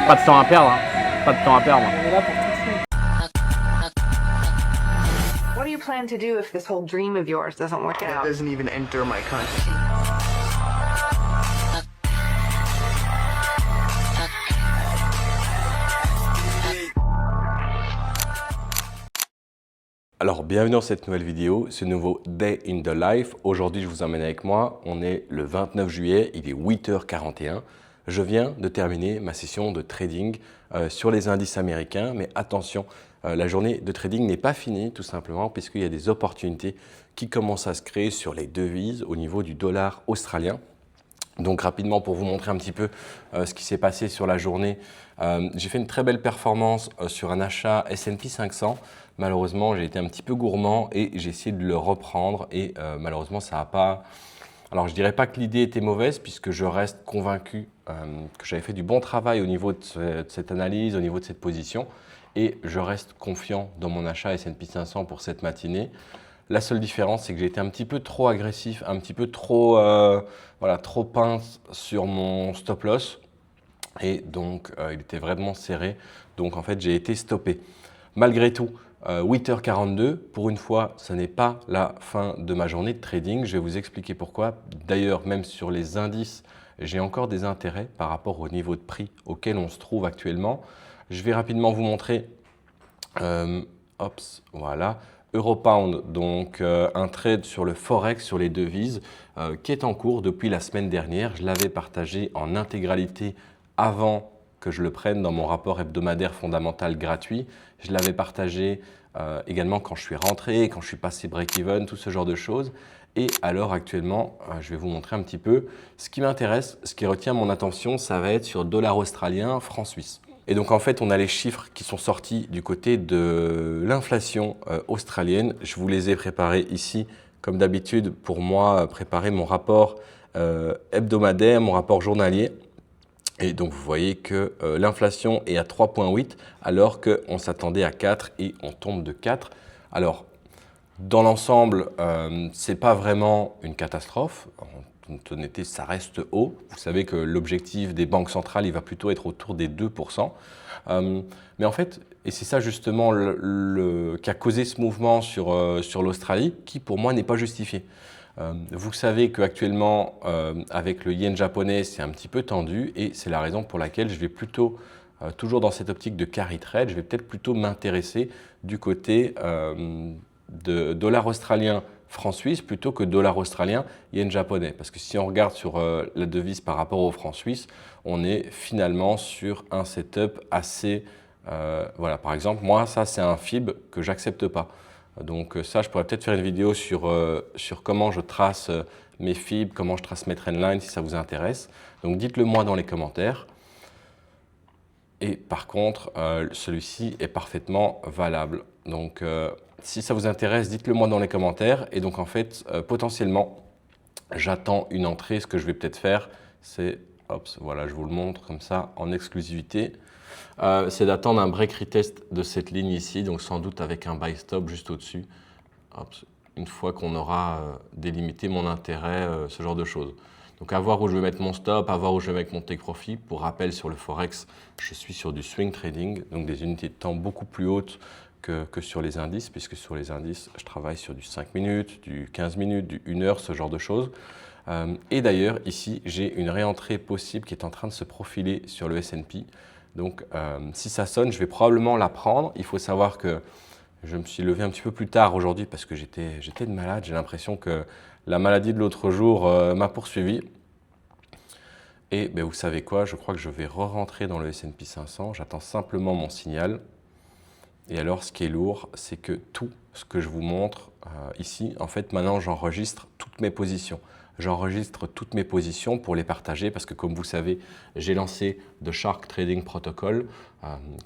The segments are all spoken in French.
Pas de temps à perdre, hein. Pas de temps à perdre. On est là pour tout de suite. What do you plan to do if this whole dream of yours doesn't work That out? doesn't even enter my consciousness. Alors, bienvenue dans cette nouvelle vidéo, ce nouveau Day in the Life. Aujourd'hui, je vous emmène avec moi. On est le 29 juillet, il est 8h41. Je viens de terminer ma session de trading sur les indices américains. Mais attention, la journée de trading n'est pas finie tout simplement puisqu'il y a des opportunités qui commencent à se créer sur les devises au niveau du dollar australien. Donc rapidement pour vous montrer un petit peu ce qui s'est passé sur la journée, j'ai fait une très belle performance sur un achat S&P 500. Malheureusement, j'ai été un petit peu gourmand et j'ai essayé de le reprendre et malheureusement, ça n'a pas… Alors je ne dirais pas que l'idée était mauvaise puisque je reste convaincu que j'avais fait du bon travail au niveau de cette analyse, au niveau de cette position et je reste confiant dans mon achat S&P 500 pour cette matinée. La seule différence, c'est que j'ai été un petit peu trop agressif, un petit peu trop, trop pince sur mon stop loss. Et donc, il était vraiment serré. Donc, en fait, j'ai été stoppé. Malgré tout, 8h42, pour une fois, ce n'est pas la fin de ma journée de trading. Je vais vous expliquer pourquoi. D'ailleurs, même sur les indices, j'ai encore des intérêts par rapport au niveau de prix auquel on se trouve actuellement. Je vais rapidement vous montrer. Voilà. Europound, donc un trade sur le Forex, sur les devises, qui est en cours depuis la semaine dernière. Je l'avais partagé en intégralité avant que je le prenne dans mon rapport hebdomadaire fondamental gratuit. Je l'avais partagé également quand je suis rentré, quand je suis passé break-even, tout ce genre de choses. Et alors actuellement, je vais vous montrer un petit peu ce qui m'intéresse, ce qui retient mon attention, ça va être sur dollar australien, franc suisse. Et donc en fait, on a les chiffres qui sont sortis du côté de l'inflation australienne. Je vous les ai préparés ici, comme d'habitude, pour moi, préparer mon rapport hebdomadaire, mon rapport journalier. Et donc vous voyez que l'inflation est à 3,8 alors qu'on s'attendait à 4 et on tombe de 4. Alors, dans l'ensemble, ce n'est pas vraiment une catastrophe. En toute honnêteté, ça reste haut. Vous savez que l'objectif des banques centrales, il va plutôt être autour des 2%. Mais en fait, et c'est ça justement qui a causé ce mouvement sur l'Australie, qui pour moi n'est pas justifié. Vous savez qu'actuellement, avec le yen japonais, c'est un petit peu tendu et c'est la raison pour laquelle je vais plutôt, toujours dans cette optique de carry trade, je vais peut-être plutôt m'intéresser du côté de dollar australien franc suisse plutôt que dollar australien yen japonais. Parce que si on regarde sur la devise par rapport au franc suisse, on est finalement sur un setup assez… voilà, par exemple, moi, ça, c'est un FIB que j'accepte pas. Donc ça, je pourrais peut-être faire une vidéo sur comment je trace mes FIB, comment je trace mes trendlines, si ça vous intéresse. Donc dites-le moi dans les commentaires. Et par contre, celui-ci est parfaitement valable. Donc si ça vous intéresse, dites-le moi dans les commentaires. Et donc en fait, potentiellement, j'attends une entrée. Ce que je vais peut-être faire, c'est, voilà, je vous le montre comme ça en exclusivité. C'est d'attendre un break retest de cette ligne ici, donc sans doute avec un buy stop juste au-dessus. Une fois qu'on aura délimité mon intérêt, ce genre de choses. Donc à voir où je vais mettre mon stop, à voir où je vais mettre mon take profit. Pour rappel, sur le Forex, je suis sur du swing trading, donc des unités de temps beaucoup plus hautes que sur les indices, puisque sur les indices, je travaille sur du 5 minutes, du 15 minutes, du 1 heure, ce genre de choses. Et d'ailleurs, ici, j'ai une réentrée possible qui est en train de se profiler sur le S&P. Donc, si ça sonne, je vais probablement la prendre. Il faut savoir que je me suis levé un petit peu plus tard aujourd'hui parce que j'étais malade. J'ai l'impression que la maladie de l'autre jour m'a poursuivi. Et ben, vous savez quoi, je crois que je vais re-rentrer dans le S&P 500. J'attends simplement mon signal. Et alors, ce qui est lourd, c'est que tout ce que je vous montre ici, en fait, maintenant, j'enregistre toutes mes positions. J'enregistre toutes mes positions pour les partager parce que, comme vous savez, j'ai lancé The Shark Trading Protocol,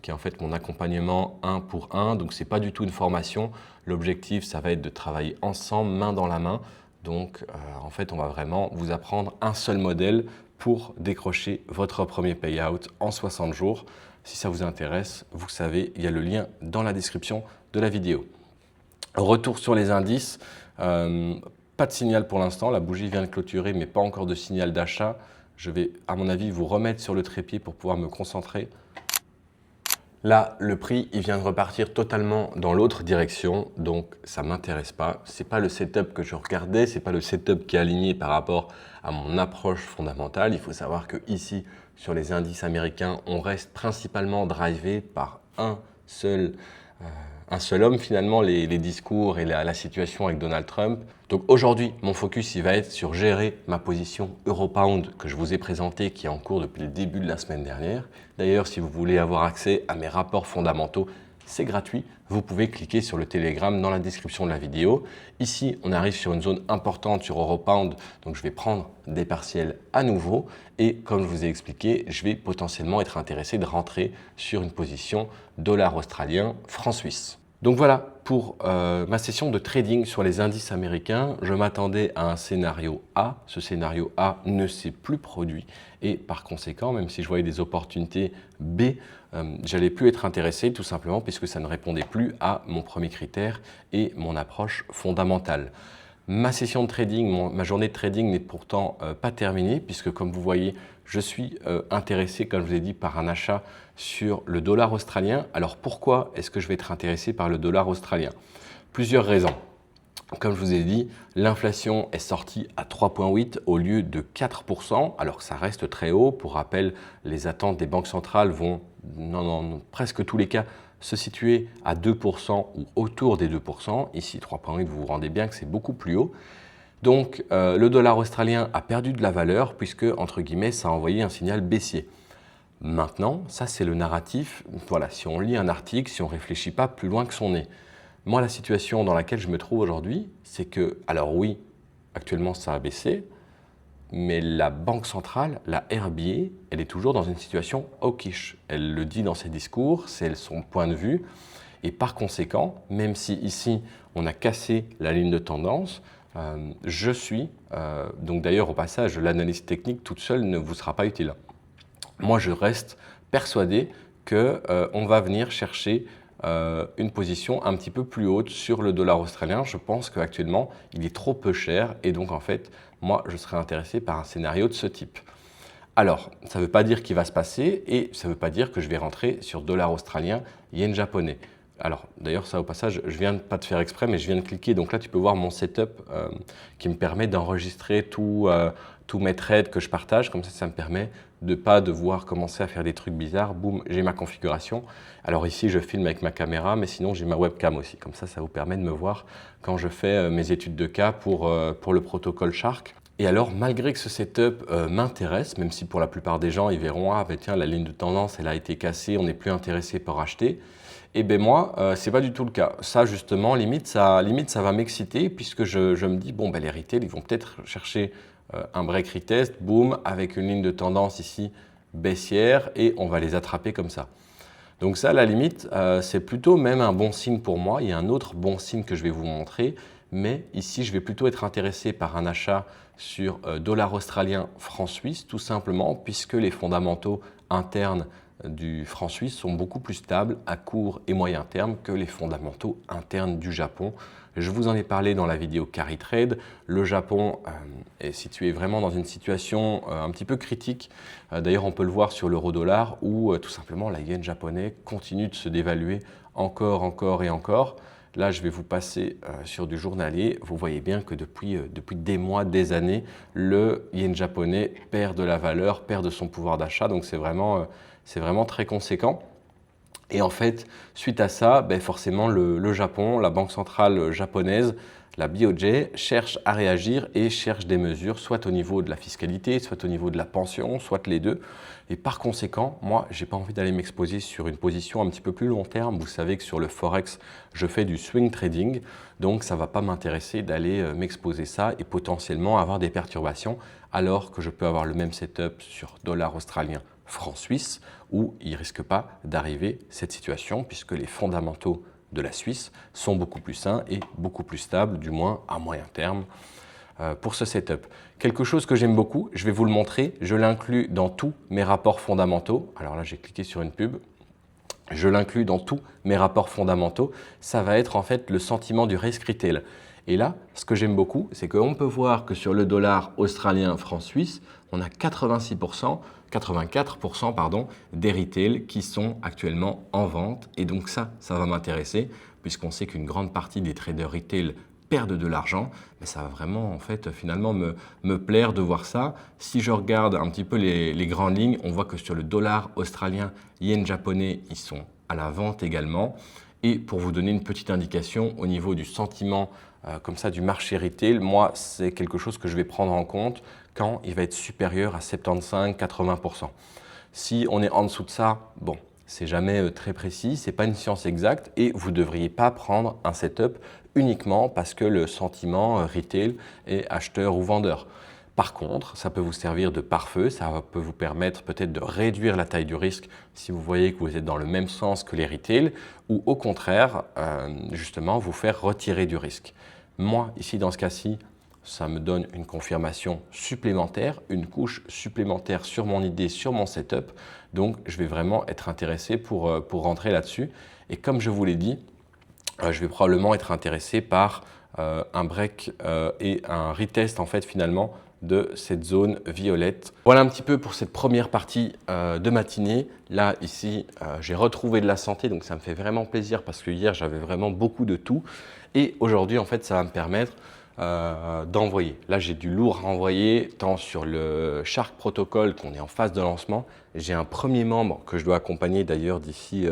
qui est en fait mon accompagnement 1 pour 1. Donc, ce n'est pas du tout une formation. L'objectif, ça va être de travailler ensemble, main dans la main. Donc, en fait, on va vraiment vous apprendre un seul modèle pour décrocher votre premier payout en 60 jours. Si ça vous intéresse, vous savez, il y a le lien dans la description de la vidéo. Retour sur les indices. Pas de signal pour l'instant, la bougie vient de clôturer, mais pas encore de signal d'achat. Je vais, à mon avis, vous remettre sur le trépied pour pouvoir me concentrer. Là, le prix, il vient de repartir totalement dans l'autre direction, donc ça ne m'intéresse pas. Ce n'est pas le setup que je regardais, ce n'est pas le setup qui est aligné par rapport à mon approche fondamentale. Il faut savoir que ici, sur les indices américains, on reste principalement drivé par un seul homme finalement, les discours et la situation avec Donald Trump. Donc aujourd'hui, mon focus il va être sur gérer ma position Euro-Pound que je vous ai présentée, qui est en cours depuis le début de la semaine dernière. D'ailleurs, si vous voulez avoir accès à mes rapports fondamentaux, c'est gratuit. Vous pouvez cliquer sur le Telegram dans la description de la vidéo. Ici, on arrive sur une zone importante sur Euro-Pound, donc je vais prendre des partiels à nouveau. Et comme je vous ai expliqué, je vais potentiellement être intéressé de rentrer sur une position dollar australien, franc suisse. Donc voilà pour ma session de trading sur les indices américains. Je m'attendais à un scénario A. Ce scénario A ne s'est plus produit et par conséquent, même si je voyais des opportunités B, j'allais plus être intéressé tout simplement puisque ça ne répondait plus à mon premier critère et mon approche fondamentale. Ma session de trading, ma journée de trading n'est pourtant pas terminée puisque comme vous voyez, je suis intéressé, comme je vous ai dit, par un achat sur le dollar australien. Alors pourquoi est-ce que je vais être intéressé par le dollar australien? Plusieurs raisons. Comme je vous ai dit, l'inflation est sortie à 3,8 au lieu de 4%, alors que ça reste très haut. Pour rappel, les attentes des banques centrales vont, dans presque tous les cas, se situer à 2% ou autour des 2%. Ici, 3,8, vous vous rendez bien que c'est beaucoup plus haut. Donc, le dollar australien a perdu de la valeur puisque, entre guillemets, ça a envoyé un signal baissier. Maintenant, ça c'est le narratif. Voilà, si on lit un article, si on ne réfléchit pas plus loin que son nez. Moi, la situation dans laquelle je me trouve aujourd'hui, c'est que, alors oui, actuellement ça a baissé, mais la banque centrale, la RBA, elle est toujours dans une situation hawkish. Elle le dit dans ses discours, c'est son point de vue. Et par conséquent, même si ici on a cassé la ligne de tendance, je suis, donc d'ailleurs au passage, l'analyse technique toute seule ne vous sera pas utile. Moi, je reste persuadé qu'on va venir chercher une position un petit peu plus haute sur le dollar australien. Je pense qu'actuellement, il est trop peu cher et donc en fait, moi, je serais intéressé par un scénario de ce type. Alors, ça ne veut pas dire qu'il va se passer et ça ne veut pas dire que je vais rentrer sur dollar australien, yen japonais. Alors, d'ailleurs, ça au passage, je viens pas de faire exprès, mais je viens de cliquer. Donc là, tu peux voir mon setup qui me permet d'enregistrer tous mes trades que je partage. Comme ça me permet de ne pas devoir commencer à faire des trucs bizarres. Boum, j'ai ma configuration. Alors ici, je filme avec ma caméra, mais sinon, j'ai ma webcam aussi. Comme ça vous permet de me voir quand je fais mes études de cas pour le protocole Shark. Et alors, malgré que ce setup m'intéresse, même si pour la plupart des gens, ils verront « Ah, ben tiens, la ligne de tendance, elle a été cassée, on n'est plus intéressé par acheter », et bien moi, ce n'est pas du tout le cas. Ça, justement, limite ça va m'exciter puisque je me dis, bon, ben, les retail, ils vont peut-être chercher un break retest, boum, avec une ligne de tendance ici baissière et on va les attraper comme ça. Donc ça, à la limite, c'est plutôt même un bon signe pour moi. Il y a un autre bon signe que je vais vous montrer, mais ici, je vais plutôt être intéressé par un achat sur dollar australien, franc suisse, tout simplement puisque les fondamentaux internes du franc suisse sont beaucoup plus stables à court et moyen terme que les fondamentaux internes du Japon. Je vous en ai parlé dans la vidéo Carry Trade. Le Japon est situé vraiment dans une situation un petit peu critique. D'ailleurs, on peut le voir sur l'euro-dollar où tout simplement la yen japonais continue de se dévaluer encore et encore. Là, je vais vous passer sur du journalier. Vous voyez bien que depuis des mois, des années, le yen japonais perd de la valeur, perd de son pouvoir d'achat. Donc, c'est vraiment très conséquent. Et en fait, suite à ça, forcément, le Japon, la banque centrale japonaise, la BOJ, cherche à réagir et cherche des mesures, soit au niveau de la fiscalité, soit au niveau de la pension, soit les deux. Et par conséquent, moi, je n'ai pas envie d'aller m'exposer sur une position un petit peu plus long terme. Vous savez que sur le Forex, je fais du swing trading. Donc, ça ne va pas m'intéresser d'aller m'exposer ça et potentiellement avoir des perturbations alors que je peux avoir le même setup sur dollar australien, franc suisse, où il ne risque pas d'arriver cette situation puisque les fondamentaux de la Suisse sont beaucoup plus sains et beaucoup plus stables, du moins à moyen terme pour ce setup. Quelque chose que j'aime beaucoup, je vais vous le montrer, je l'inclus dans tous mes rapports fondamentaux. Alors là, j'ai cliqué sur une pub. Je l'inclus dans tous mes rapports fondamentaux. Ça va être en fait le sentiment du risk retail. Et là, ce que j'aime beaucoup, c'est qu'on peut voir que sur le dollar australien franc suisse, on a 84% pardon, des retails qui sont actuellement en vente. Et donc ça va m'intéresser puisqu'on sait qu'une grande partie des traders retail perdent de l'argent. Mais ça va vraiment en fait finalement me plaire de voir ça. Si je regarde un petit peu les grandes lignes, on voit que sur le dollar australien, yen japonais, ils sont à la vente également. Et pour vous donner une petite indication au niveau du sentiment comme ça du marché retail, moi c'est quelque chose que je vais prendre en compte quand il va être supérieur à 75-80%. Si on est en dessous de ça, bon, c'est jamais très précis, c'est pas une science exacte et vous ne devriez pas prendre un setup uniquement parce que le sentiment retail est acheteur ou vendeur. Par contre, ça peut vous servir de pare-feu, ça peut vous permettre peut-être de réduire la taille du risque si vous voyez que vous êtes dans le même sens que les retail ou au contraire, justement, vous faire retirer du risque. Moi, ici, dans ce cas-ci, ça me donne une confirmation supplémentaire, une couche supplémentaire sur mon idée, sur mon setup. Donc, je vais vraiment être intéressé pour rentrer là-dessus. Et comme je vous l'ai dit, je vais probablement être intéressé par un break et un retest en fait finalement de cette zone violette. Voilà un petit peu pour cette première partie de matinée. Là, ici, j'ai retrouvé de la santé, donc ça me fait vraiment plaisir parce que hier, j'avais vraiment beaucoup de tout. Et aujourd'hui, en fait, ça va me permettre d'envoyer. Là, j'ai du lourd à envoyer, tant sur le Shark Protocol qu'on est en phase de lancement. J'ai un premier membre que je dois accompagner d'ailleurs d'ici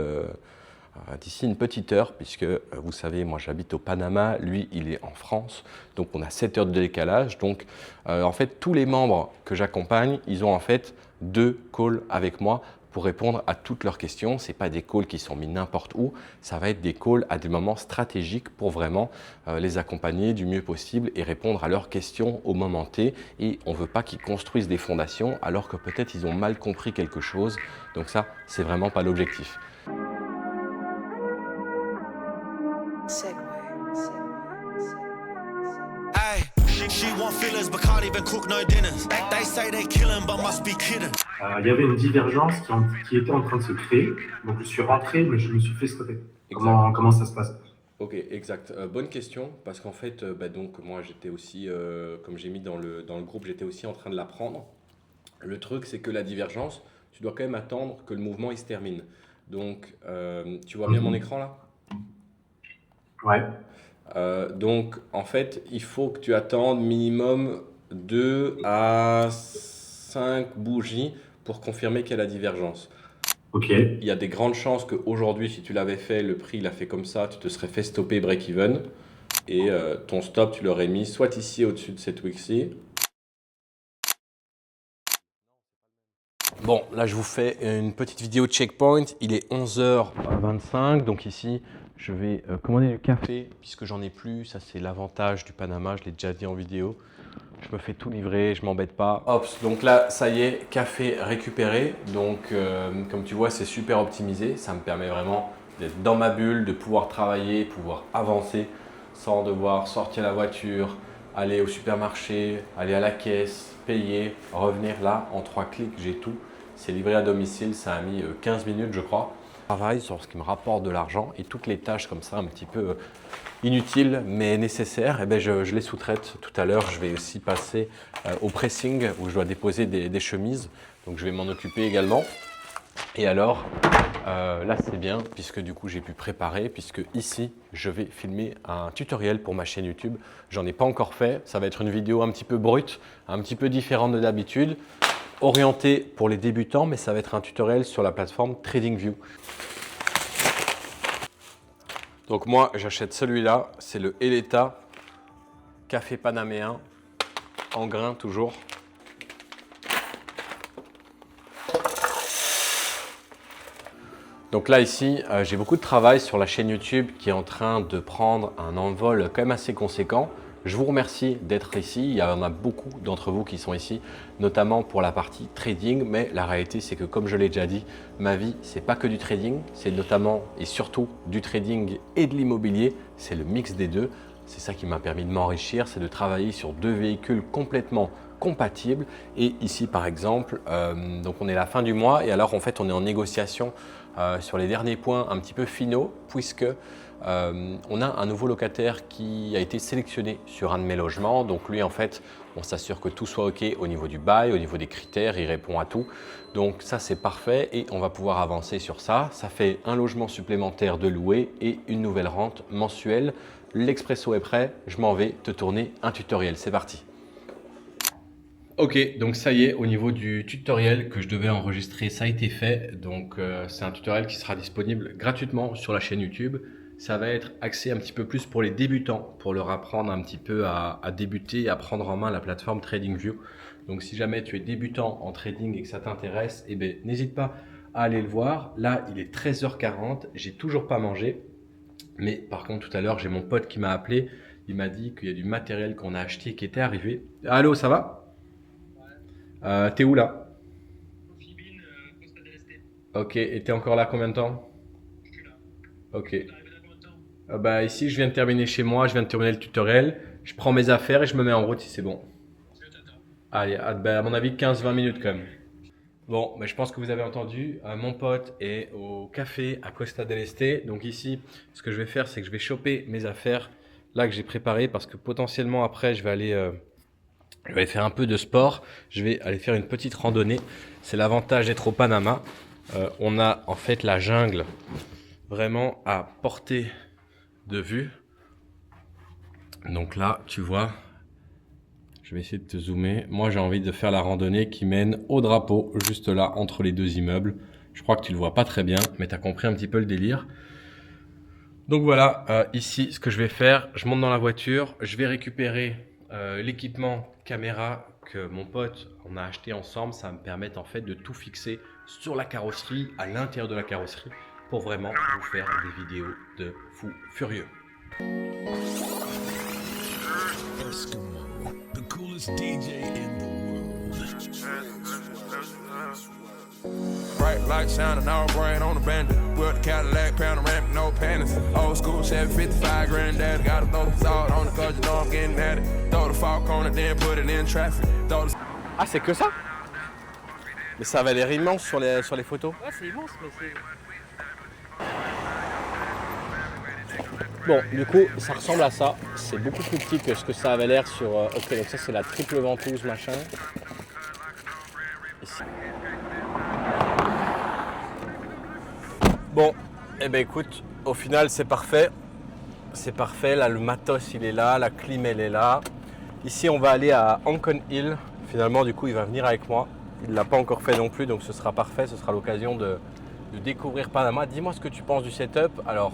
une petite heure, puisque vous savez, moi j'habite au Panama, lui il est en France, donc on a 7 heures de décalage. Donc en fait, tous les membres que j'accompagne, ils ont en fait 2 calls avec moi pour répondre à toutes leurs questions. Ce n'est pas des calls qui sont mis n'importe où, ça va être des calls à des moments stratégiques pour vraiment les accompagner du mieux possible et répondre à leurs questions au moment T. Et on ne veut pas qu'ils construisent des fondations alors que peut-être ils ont mal compris quelque chose. Donc ça, c'est vraiment pas l'objectif. Il y avait une divergence qui était en train de se créer, donc je suis rentré, mais je me suis fait stopper. Comment ça se passe? Ok, exact. Bonne question, parce qu'en fait, donc moi j'étais aussi, comme j'ai mis dans le groupe, j'étais aussi en train de l'apprendre. Le truc, c'est que la divergence, tu dois quand même attendre que le mouvement il se termine. Donc, tu vois bien mon écran là? Ouais. Donc, en fait, il faut que tu attendes minimum 2 à 5 bougies pour confirmer qu'il y a la divergence. Ok. Il y a des grandes chances qu'aujourd'hui, si tu l'avais fait, le prix l'a fait comme ça, tu te serais fait stopper break-even et ton stop, tu l'aurais mis soit ici au-dessus de cette wick-ci. Bon, là, je vous fais une petite vidéo checkpoint. Il est 11h25, donc ici, je vais commander du café puisque j'en ai plus. Ça, c'est l'avantage du Panama, je l'ai déjà dit en vidéo. Je me fais tout livrer, je m'embête pas. Hop, donc là, ça y est, café récupéré. Donc, comme tu vois, c'est super optimisé. Ça me permet vraiment d'être dans ma bulle, de pouvoir travailler, pouvoir avancer sans devoir sortir la voiture, aller au supermarché, aller à la caisse, payer, revenir là. En 3 clics, j'ai tout. C'est livré à domicile, ça a mis 15 minutes, je crois. Je travaille sur ce qui me rapporte de l'argent et toutes les tâches comme ça, un petit peu inutiles mais nécessaires, je les sous-traite. Tout à l'heure, je vais aussi passer au pressing où je dois déposer des chemises. Donc, je vais m'en occuper également. Et alors, là, c'est bien puisque du coup, j'ai pu préparer puisque ici, je vais filmer un tutoriel pour ma chaîne YouTube. J'en ai pas encore fait. Ça va être une vidéo un petit peu brute, un petit peu différente de d'habitude. Orienté pour les débutants, mais ça va être un tutoriel sur la plateforme TradingView. Donc moi, j'achète celui-là, c'est le Eleta café panaméen, en grain toujours. Donc là ici, j'ai beaucoup de travail sur la chaîne YouTube qui est en train de prendre un envol quand même assez conséquent. Je vous remercie d'être ici. Il y en a beaucoup d'entre vous qui sont ici, notamment pour la partie trading. Mais la réalité, c'est que comme je l'ai déjà dit, ma vie, c'est pas que du trading. C'est notamment et surtout du trading et de l'immobilier. C'est le mix des deux. C'est ça qui m'a permis de m'enrichir. C'est de travailler sur 2 véhicules complètement compatibles. Et ici par exemple, donc on est à la fin du mois et alors en fait on est en négociation sur les derniers points un petit peu finaux puisque on a un nouveau locataire qui a été sélectionné sur un de mes logements. Donc lui en fait, on s'assure que tout soit OK au niveau du bail, au niveau des critères, il répond à tout. Donc ça c'est parfait et on va pouvoir avancer sur ça. Ça fait un logement supplémentaire de louer et une nouvelle rente mensuelle. L'expresso est prêt, je m'en vais te tourner un tutoriel, c'est parti. Ok, donc ça y est, au niveau du tutoriel que je devais enregistrer, ça a été fait. Donc c'est un tutoriel qui sera disponible gratuitement sur la chaîne YouTube. Ça va être axé un petit peu plus pour les débutants, pour leur apprendre un petit peu à débuter, à prendre en main la plateforme TradingView. Donc si jamais tu es débutant en trading et que ça t'intéresse, eh bien, n'hésite pas à aller le voir. Là, il est 13h40, j'ai toujours pas mangé. Mais par contre, tout à l'heure, j'ai mon pote qui m'a appelé. Il m'a dit qu'il y a du matériel qu'on a acheté qui était arrivé. Allô, ça va? Ouais. T'es où là? Philippines, Costa del Este. Ok, et t'es encore là combien de temps? Je suis là. Ok. T'es arrivé là combien de temps? Bah ici, je viens de terminer chez moi, je viens de terminer le tutoriel. Je prends mes affaires et je me mets en route si c'est bon. Je t'attends. Allez, à mon avis, 15-20 minutes quand même. Bon, je pense que vous avez entendu, mon pote est au café à Costa del Este. Donc ici, ce que je vais faire, c'est que je vais choper mes affaires là que j'ai préparées parce que potentiellement après, je vais aller faire un peu de sport. Je vais aller faire une petite randonnée. C'est l'avantage d'être au Panama. On a en fait la jungle vraiment à portée de vue. Donc là, tu vois, je vais essayer de te zoomer. Moi, j'ai envie de faire la randonnée qui mène au drapeau, juste là, entre les deux immeubles. Je crois que tu le vois pas très bien, mais tu as compris un petit peu le délire. Donc voilà, ici, ce que je vais faire, je monte dans la voiture, je vais récupérer l'équipement caméra que mon pote, on a acheté ensemble. Ça va me permettre en fait de tout fixer sur la carrosserie, à l'intérieur de la carrosserie, pour vraiment vous faire des vidéos de fou furieux. The coolest DJ in the world. Bright light shining all bright on the bandit. With the Cadillac, panoramic, no panties. Old school Chevy 55 granddaddy. Gotta throw the salt on the cause you know I'm getting at it. Throw the fork on it, then put it in traffic. Ah, c'est que ça? Mais ça avait l'air immense sur les photos. Ouais, c'est immense, mais c'est. Bon, du coup, ça ressemble à ça. C'est beaucoup plus petit que ce que ça avait l'air sur... Ok, donc ça, c'est la triple ventouse, machin. Ici. Bon, eh ben écoute, au final, c'est parfait. C'est parfait. Là, le matos, il est là. La clim, elle est là. Ici, on va aller à Ancon Hill. Finalement, du coup, il va venir avec moi. Il ne l'a pas encore fait non plus, donc ce sera parfait. Ce sera l'occasion de découvrir Panama. Dis-moi ce que tu penses du setup. Alors,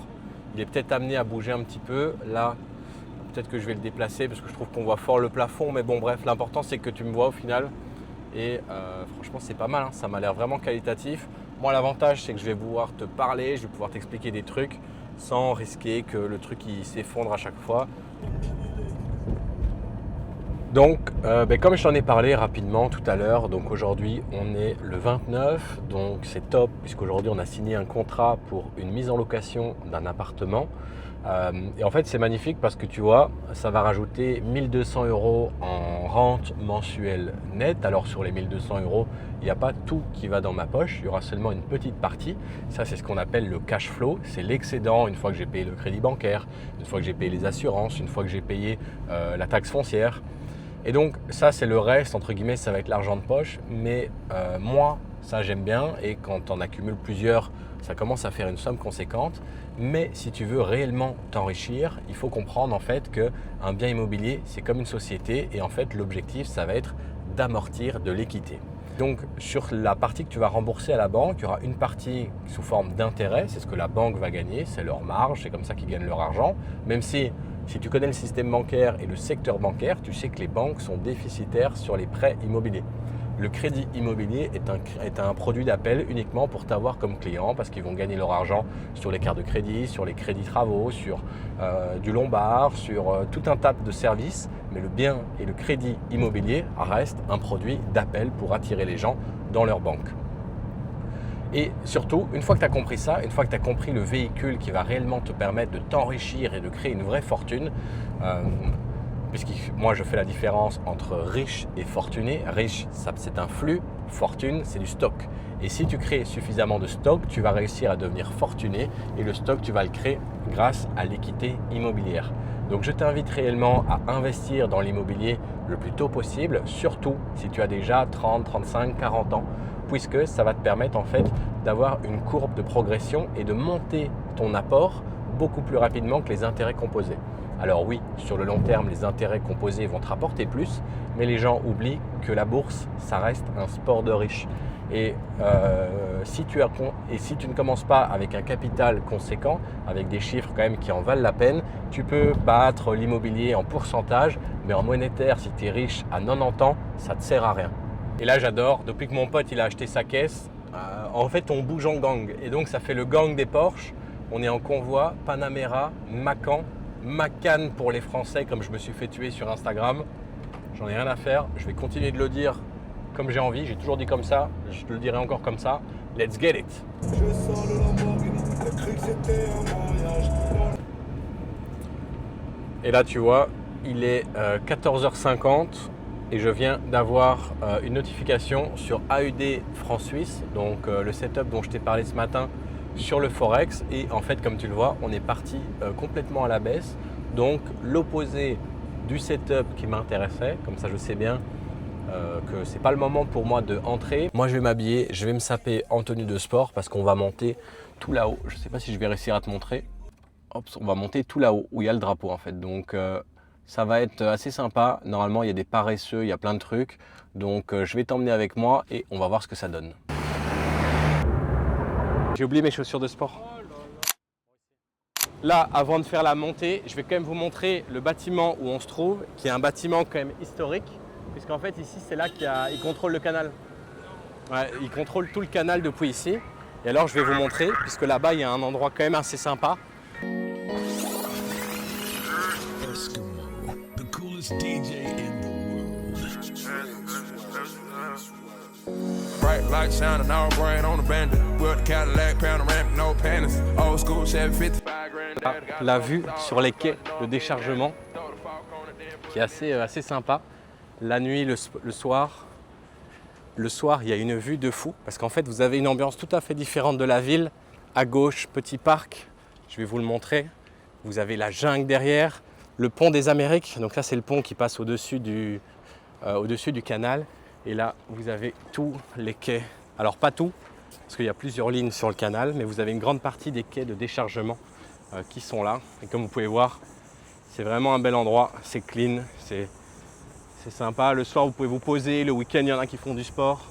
il est peut-être amené à bouger un petit peu. Là, peut-être que je vais le déplacer parce que je trouve qu'on voit fort le plafond. Mais bon, bref, l'important, c'est que tu me vois au final. Et franchement, c'est pas mal. Hein. Ça m'a l'air vraiment qualitatif. Moi, l'avantage, c'est que je vais pouvoir te parler, je vais pouvoir t'expliquer des trucs sans risquer que le truc il s'effondre à chaque fois. Donc, comme je t'en ai parlé rapidement tout à l'heure, donc aujourd'hui on est le 29, donc c'est top puisqu'aujourd'hui on a signé un contrat pour une mise en location d'un appartement. Et en fait c'est magnifique parce que tu vois, ça va rajouter 1 200 € en rente mensuelle nette. Alors sur les 1 200 €, il n'y a pas tout qui va dans ma poche, il y aura seulement une petite partie. Ça c'est ce qu'on appelle le cash flow, c'est l'excédent une fois que j'ai payé le crédit bancaire, une fois que j'ai payé les assurances, une fois que j'ai payé la taxe foncière. Et donc ça c'est le reste, entre guillemets, ça va être l'argent de poche. Mais moi, ça j'aime bien et quand on accumule plusieurs, ça commence à faire une somme conséquente. Mais si tu veux réellement t'enrichir, il faut comprendre en fait qu'un bien immobilier, c'est comme une société et en fait l'objectif, ça va être d'amortir de l'équité. Donc sur la partie que tu vas rembourser à la banque, il y aura une partie sous forme d'intérêt, c'est ce que la banque va gagner, c'est leur marge, c'est comme ça qu'ils gagnent leur argent. Même si tu connais le système bancaire et le secteur bancaire, tu sais que les banques sont déficitaires sur les prêts immobiliers. Le crédit immobilier est un produit d'appel uniquement pour t'avoir comme client parce qu'ils vont gagner leur argent sur les cartes de crédit, sur les crédits travaux, sur du lombard, sur tout un tas de services. Mais le bien et le crédit immobilier restent un produit d'appel pour attirer les gens dans leur banque. Et surtout, une fois que tu as compris ça, une fois que tu as compris le véhicule qui va réellement te permettre de t'enrichir et de créer une vraie fortune, puisque moi je fais la différence entre riche et fortuné. Riche, c'est un flux, fortune, c'est du stock. Et si tu crées suffisamment de stock, tu vas réussir à devenir fortuné et le stock, tu vas le créer grâce à l'équité immobilière. Donc je t'invite réellement à investir dans l'immobilier le plus tôt possible, surtout si tu as déjà 30, 35, 40 ans, puisque ça va te permettre en fait d'avoir une courbe de progression et de monter ton apport beaucoup plus rapidement que les intérêts composés. Alors oui, sur le long terme, les intérêts composés vont te rapporter plus, mais les gens oublient que la bourse, ça reste un sport de riches. Et si tu ne commences pas avec un capital conséquent, avec des chiffres quand même qui en valent la peine, tu peux battre l'immobilier en pourcentage, mais en monétaire, si tu es riche à 90 ans, ça ne te sert à rien. Et là, j'adore, depuis que mon pote il a acheté sa caisse, en fait, on bouge en gang. Et donc, ça fait le gang des Porsche. On est en convoi, Panamera, Macan, Macan pour les Français, comme je me suis fait tuer sur Instagram. J'en ai rien à faire, je vais continuer de le dire comme j'ai envie, j'ai toujours dit comme ça, je te le dirai encore comme ça. Let's get it! Et là tu vois, il est 14h50 et je viens d'avoir une notification sur AUD France-Suisse, donc le setup dont je t'ai parlé ce matin sur le Forex. Et en fait, comme tu le vois, on est parti complètement à la baisse. Donc l'opposé du setup qui m'intéressait, comme ça je sais bien que c'est pas le moment pour moi de entrer. Moi je vais m'habiller, je vais me saper en tenue de sport parce qu'on va monter tout là-haut. Je sais pas si je vais réussir à te montrer. Hop, on va monter tout là-haut où il y a le drapeau en fait. Donc ça va être assez sympa. Normalement il y a des paresseux, il y a plein de trucs. Donc je vais t'emmener avec moi et on va voir ce que ça donne. J'ai oublié mes chaussures de sport. Là, avant de faire la montée, je vais quand même vous montrer le bâtiment où on se trouve, qui est un bâtiment quand même historique. Puisqu'en fait ici c'est là qu'il contrôle le canal. Ouais, il contrôle tout le canal depuis ici. Et alors je vais vous montrer, puisque là-bas il y a un endroit quand même assez sympa. Bright light shining, our brain on the bandit. With Cadillac, panoramic, no panties. Old school Chevy 55 grand. La vue sur les quais de déchargement, qui est assez sympa. La nuit, le soir, il y a une vue de fou parce qu'en fait, vous avez une ambiance tout à fait différente de la ville. À gauche, petit parc, je vais vous le montrer. Vous avez la jungle derrière, le pont des Amériques. Donc là, c'est le pont qui passe au-dessus du canal. Et là, vous avez tous les quais. Alors, pas tout, parce qu'il y a plusieurs lignes sur le canal, mais vous avez une grande partie des quais de déchargement qui sont là. Et comme vous pouvez voir, c'est vraiment un bel endroit. C'est clean, c'est sympa. Le soir, vous pouvez vous poser. Le week-end, il y en a qui font du sport.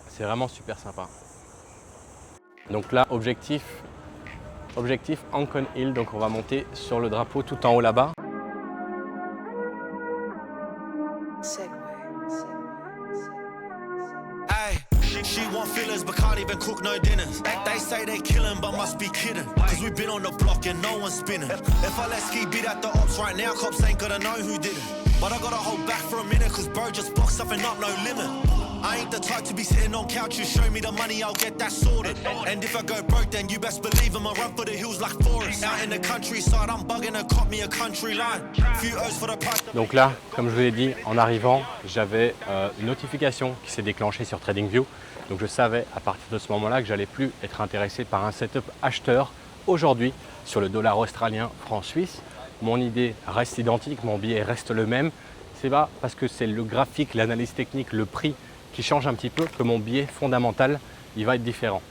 C'est vraiment super sympa. Donc là, objectif Ancon Hill. Donc on va monter sur le drapeau tout en haut là-bas. She want fillers but can't even cook no dinners. They say they killin' but must be kidding. Cause we been on the block and no one's spinning. If I let Ski beat at the ops right now, cops ain't gonna know who did it. But I gotta hold back for a minute cause bro just boxed something up, no limit. I ain't the type to be sitting on couches, show me the money, I'll get that sorted. And if I go broke then you best believe I'ma run for the hills like Forrest. Out in the countryside, I'm bugging to cop me a country line. Few O's for the price. Donc là, comme je vous l'ai dit, en arrivant, j'avais une notification qui s'est déclenchée sur TradingView. Donc je savais à partir de ce moment-là que j'allais plus être intéressé par un setup acheteur aujourd'hui sur le dollar australien franc-suisse. Mon idée reste identique, mon billet reste le même. C'est pas parce que c'est le graphique, l'analyse technique, le prix qui change un petit peu que mon billet fondamental il va être différent.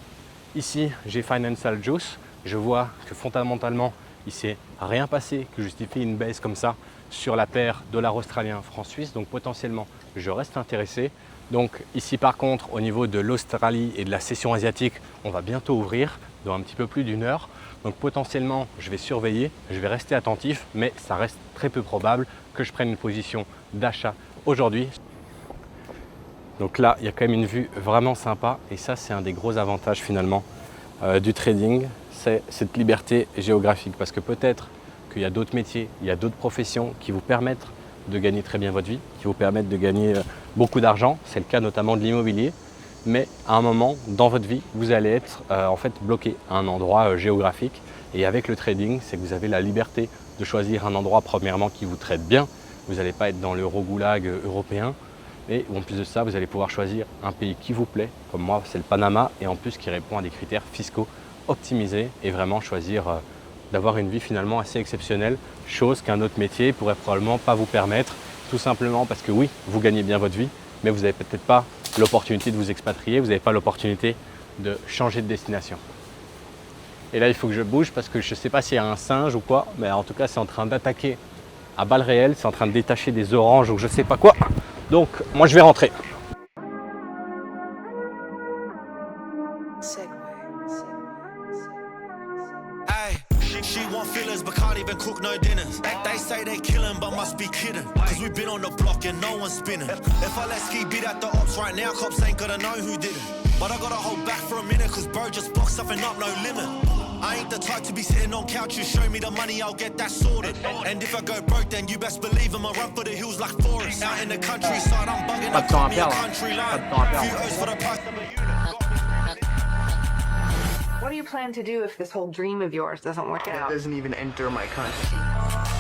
Ici, j'ai Financial Juice. Je vois que fondamentalement, il ne s'est rien passé qui justifie une baisse comme ça sur la paire dollar australien franc-suisse. Donc potentiellement, je reste intéressé. Donc ici par contre, au niveau de l'Australie et de la session asiatique, on va bientôt ouvrir dans un petit peu plus d'une heure. Donc potentiellement, je vais surveiller, je vais rester attentif, mais ça reste très peu probable que je prenne une position d'achat aujourd'hui. Donc là, il y a quand même une vue vraiment sympa et ça, c'est un des gros avantages finalement du trading, c'est cette liberté géographique parce que peut-être qu'il y a d'autres métiers, il y a d'autres professions qui vous permettent de gagner très bien votre vie, qui vous permettent de gagner beaucoup d'argent. C'est le cas notamment de l'immobilier. Mais à un moment dans votre vie, vous allez être en fait bloqué à un endroit géographique. Et avec le trading, c'est que vous avez la liberté de choisir un endroit premièrement qui vous traite bien. Vous n'allez pas être dans l'euro-goulag européen. Et en plus de ça, vous allez pouvoir choisir un pays qui vous plaît, comme moi c'est le Panama, et en plus qui répond à des critères fiscaux optimisés et vraiment choisir d'avoir une vie finalement assez exceptionnelle, chose qu'un autre métier pourrait probablement pas vous permettre, tout simplement parce que oui, vous gagnez bien votre vie, mais vous n'avez peut-être pas l'opportunité de vous expatrier, vous n'avez pas l'opportunité de changer de destination. Et là, il faut que je bouge parce que je ne sais pas s'il y a un singe ou quoi, mais en tout cas, c'est en train d'attaquer à balles réelles, c'est en train de détacher des oranges ou je ne sais pas quoi. Donc, moi, je vais rentrer. She want fillers but can't even cook no dinners. They say they killin' but must be kidding. Cause we been on the block and no one's spinning. If I let Ski beat at the ops right now, cops ain't gonna know who did it. But I gotta hold back for a minute cause bro just boxed something up, no limit. I ain't the type to be sitting on couches, show me the money, I'll get that sorted. And if I go broke then you best believe I'ma run for the hills like Forrest. Out in the countryside I'm bugging Pas up, de temps à got me a perdre. country Pas de line. temps à perdre. Few O's for the price of a unit. What do you plan to do if this whole dream of yours doesn't work That out? doesn't even enter my consciousness.